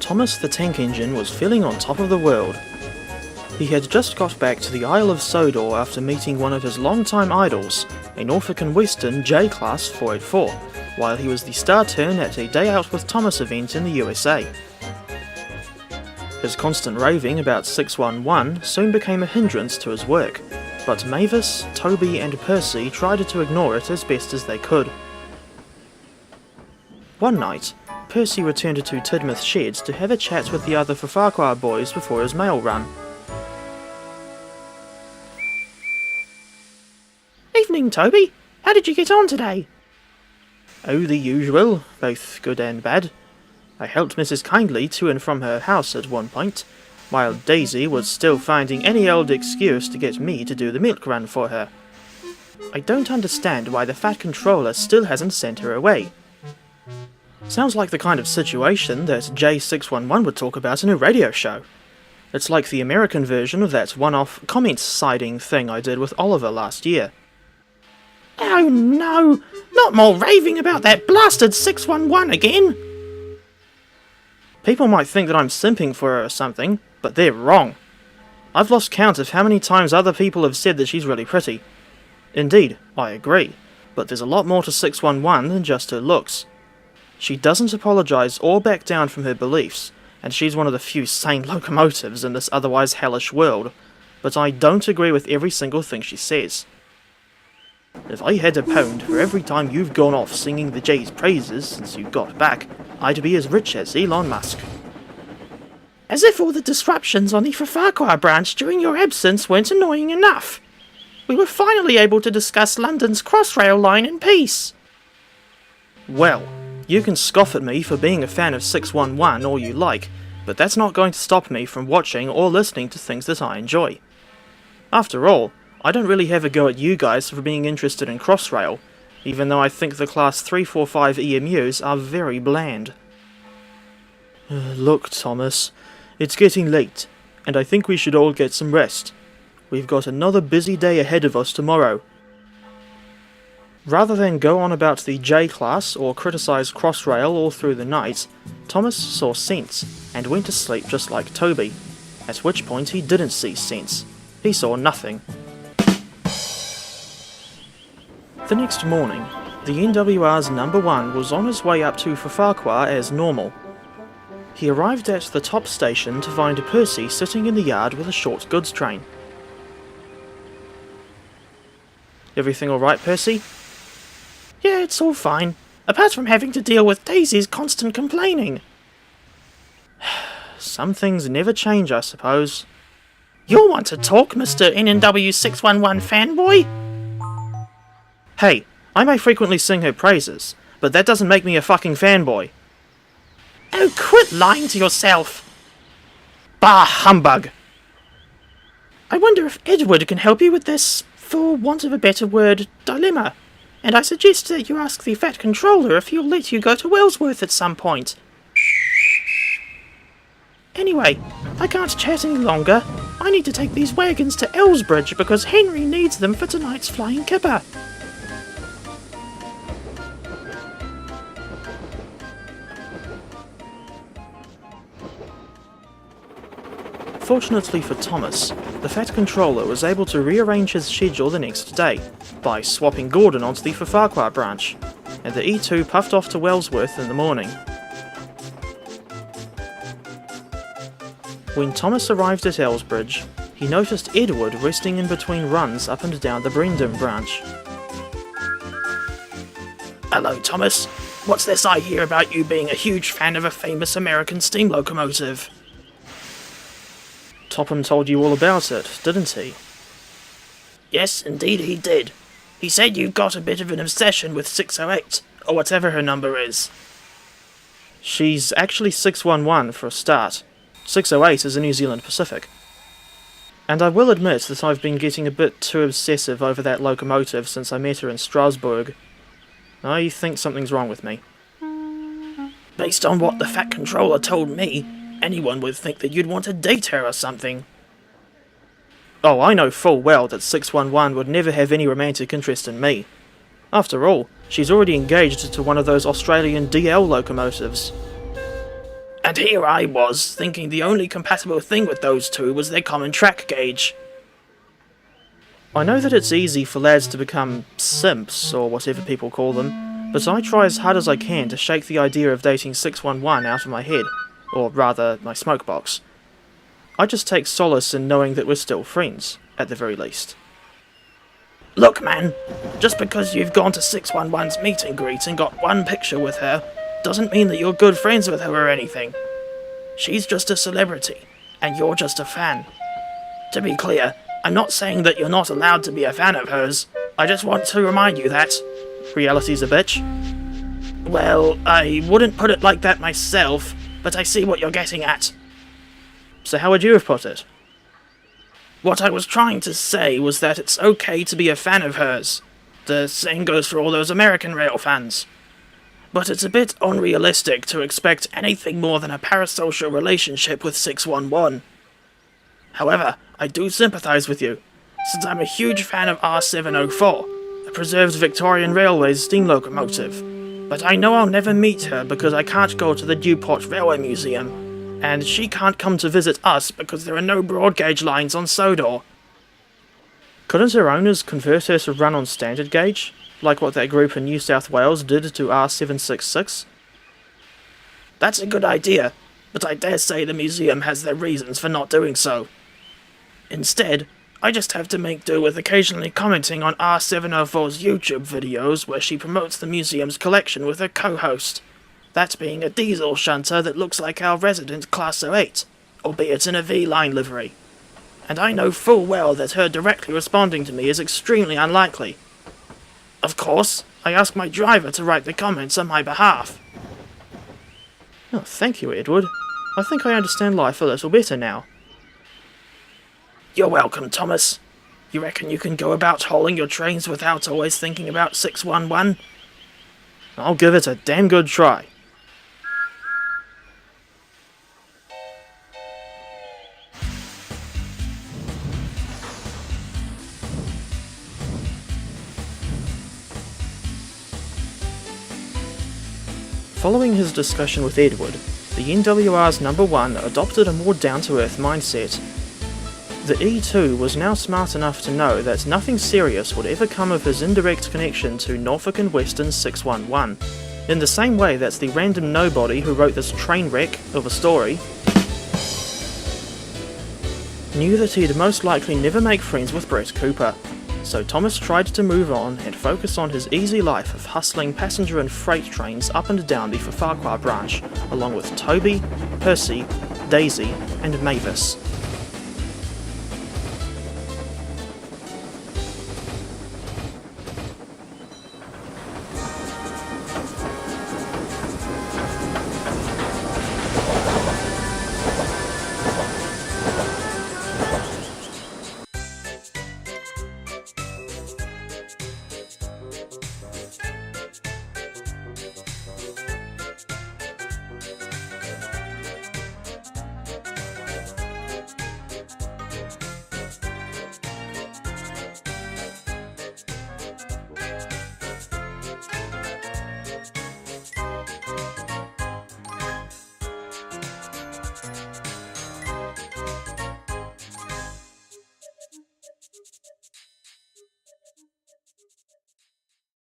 Thomas the Tank Engine was feeling on top of the world. He had just got back to the Isle of Sodor after meeting one of his longtime idols, a Norfolk Western J class 484, while he was the star turn at a Day Out with Thomas event in the USA. His constant raving about 611 soon became a hindrance to his work, but Mavis, Toby and Percy tried to ignore it as best as they could. One night, Percy returned to Tidmouth Sheds to have a chat with the other Farquhar boys before his mail run. Evening, Toby. How did you get on today? Oh, the usual, both good and bad. I helped Mrs. Kindly to and from her house at one point, while Daisy was still finding any old excuse to get me to do the milk run for her. I don't understand why the Fat Controller still hasn't sent her away. Sounds like the kind of situation that J611 would talk about in a radio show. It's like the American version of that one-off comment-siding thing I did with Oliver last year. Oh no! Not more raving about that blasted 611 again! People might think that I'm simping for her or something, but they're wrong. I've lost count of how many times other people have said that she's really pretty. Indeed, I agree, but there's a lot more to 611 than just her looks. She doesn't apologise or back down from her beliefs, and she's one of the few sane locomotives in this otherwise hellish world, but I don't agree with every single thing she says. If I had a pound for every time you've gone off singing the J's praises since you got back, I'd be as rich as Elon Musk. As if all the disruptions on the Farquhar branch during your absence weren't annoying enough. We were finally able to discuss London's Crossrail line in peace. Well, you can scoff at me for being a fan of 611 all you like, but that's not going to stop me from watching or listening to things that I enjoy. After all, I don't really have a go at you guys for being interested in Crossrail, even though I think the Class 345 EMUs are very bland. Look, Thomas, it's getting late, and I think we should all get some rest. We've got another busy day ahead of us tomorrow. Rather than go on about the J class or criticise Crossrail all through the night, Thomas saw sense and went to sleep just like Toby, at which point he didn't see sense. He saw nothing. The next morning, the NWR's number 1 was on his way up to Farquhar as normal. He arrived at the top station to find Percy sitting in the yard with a short goods train. Everything alright, Percy? Yeah, it's all fine, apart from having to deal with Daisy's constant complaining. Some things never change, I suppose. You'll want to talk, Mr. NNW611 fanboy? Hey, I may frequently sing her praises, but that doesn't make me a fucking fanboy. Oh, quit lying to yourself! Bah humbug! I wonder if Edward can help you with this, for want of a better word, dilemma. And I suggest that you ask the Fat Controller if he'll let you go to Wellsworth at some point. Anyway, I can't chat any longer. I need to take these wagons to Elsbridge because Henry needs them for tonight's flying kipper. Fortunately for Thomas, the Fat Controller was able to rearrange his schedule the next day by swapping Gordon onto the Farquhar branch, and the E2 puffed off to Wellsworth in the morning. When Thomas arrived at Elsbridge, he noticed Edward resting in between runs up and down the Brendam branch. Hello, Thomas. What's this I hear about you being a huge fan of a famous American steam locomotive? Topham told you all about it, didn't he? Yes, indeed he did. He said you've got a bit of an obsession with 608, or whatever her number is. She's actually 611 for a start. 608 is a New Zealand Pacific. And I will admit that I've been getting a bit too obsessive over that locomotive since I met her in Strasbourg. I think something's wrong with me. Based on what the Fat Controller told me, anyone would think that you'd want to date her or something. Oh, I know full well that 611 would never have any romantic interest in me. After all, she's already engaged to one of those Australian DL locomotives. And here I was, thinking the only compatible thing with those two was their common track gauge. I know that it's easy for lads to become simps, or whatever people call them, but I try as hard as I can to shake the idea of dating 611 out of my head, or rather, my smoke box. I just take solace in knowing that we're still friends, at the very least. Look, man, just because you've gone to 611's meet and greet and got one picture with her, doesn't mean that you're good friends with her or anything. She's just a celebrity, and you're just a fan. To be clear, I'm not saying that you're not allowed to be a fan of hers, I just want to remind you that... Reality's a bitch? Well, I wouldn't put it like that myself, but I see what you're getting at. So how would you have put it? What I was trying to say was that it's okay to be a fan of hers. The same goes for all those American rail fans. But it's a bit unrealistic to expect anything more than a parasocial relationship with 611. However, I do sympathise with you, since I'm a huge fan of R704, a preserved Victorian Railways steam locomotive. But I know I'll never meet her because I can't go to the Newport Railway Museum. And she can't come to visit us because there are no broad gauge lines on Sodor. Couldn't her owners convert her to run on standard gauge, like what that group in New South Wales did to R766? That's a good idea, but I dare say the museum has their reasons for not doing so. Instead, I just have to make do with occasionally commenting on R704's YouTube videos where she promotes the museum's collection with her co-host. That being a diesel shunter that looks like our resident Class 08, albeit in a V-line livery. And I know full well that her directly responding to me is extremely unlikely. Of course, I ask my driver to write the comments on my behalf. Oh, thank you, Edward. I think I understand life a little better now. You're welcome, Thomas. You reckon you can go about hauling your trains without always thinking about 611? I'll give it a damn good try. Following his discussion with Edward, the NWR's number 1 adopted a more down-to-earth mindset. The E2 was now smart enough to know that nothing serious would ever come of his indirect connection to Norfolk and Western 611, in the same way that the random nobody who wrote this train wreck of a story knew that he'd most likely never make friends with Brett Cooper. So Thomas tried to move on and focus on his easy life of hustling passenger and freight trains up and down the Farquhar branch, along with Toby, Percy, Daisy, and Mavis.